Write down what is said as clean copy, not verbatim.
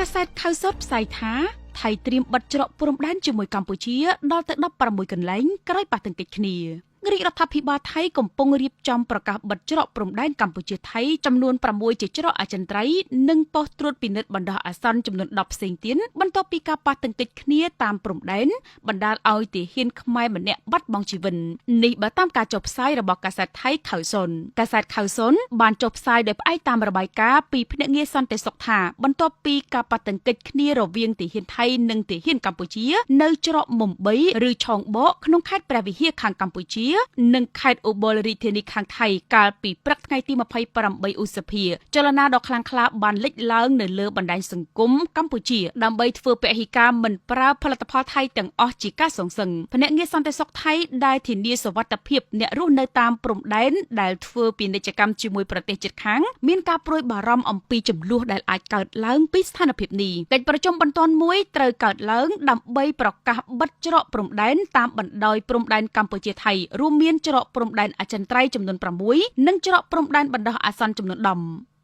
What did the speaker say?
កាសែតខៅសុតផ្សាយថាថៃត្រៀមបិទច្រកព្រំដែនជាមួយកម្ពុជាដល់ទៅ16កន្លែងក្រោយប៉ះទង្គិចគ្នារាជរដ្ឋាភិបាលថៃកំពុងរៀបចំប្រកាសបិទច្រកព្រំដែនកម្ពុជាថៃចំនួន6ជាច្រកអចិន្ត្រៃយ៍និងប៉ុស្តិ៍ត្រួតពិនិត្យបណ្ដោះអាសន្នចំនួន10ផ្សេងទៀតបន្ទាប់ពីការប៉ះទង្គិចគ្នាតាមព្រំដែនបណ្ដាលឲ្យទាហានខ្មែរម្នាក់បាត់បង់ជីវិតនេះបើតាមការចុះផ្សាយរបស់កាសែតថៃខៅសុនកាសែតខៅសុនបានចុះផ្សាយដោយផ្អែកតាមរបាយការណ៍ពីភ្នាក់ងារសន្តិសុខថាបន្ទាប់ពីការប៉ះទង្គិចគ្នារវាងទាហានថៃនិងទាហានកម្ពុជានៅច្រកមុំ3ឬឆោងបកក្នុងខេត្តព្រះវិហារខាងកម្ពុជានិងខេត្តឧបលរាជធានីខាងថៃកាលពីព្រឹកថ្ងៃទី28ឧសភាចលនាដ៏ខ្លាំងក្លាបានលេចឡើងនៅលើបណ្ដាញសង្គមកម្ពុជាដើម្បីធ្វើពហិការមិនប្រើផលិតផលថៃទាំងអស់ជាការសងសឹងភ្នាក់ងារសន្តិសុខថៃដែលធានាសុវត្ថិភាពអ្នករស់នៅតាមព្រំដែនដែលធ្វើពាណិជ្ជកម្មជាមួយប្រទេសជិតខាងមានការព្រួយបារម្ភអំពីចំនួនដែលអាចកើតឡើងពីស្ថានភាពនេះកិច្ចប្រជុំបន្ទាន់មួយត្រូវកើតឡើងដើម្បីប្រកាសបិទច្រកព្រំដែនតាមបណ្ដោយព្រំដែនកម្ពុជាថៃរួមមានច្រកព្រំដែនអចិន្ត្រៃយ៍ចំនួន6និងច្រកព្រំដែនបណ្ដោះអាសន្នចំនួន10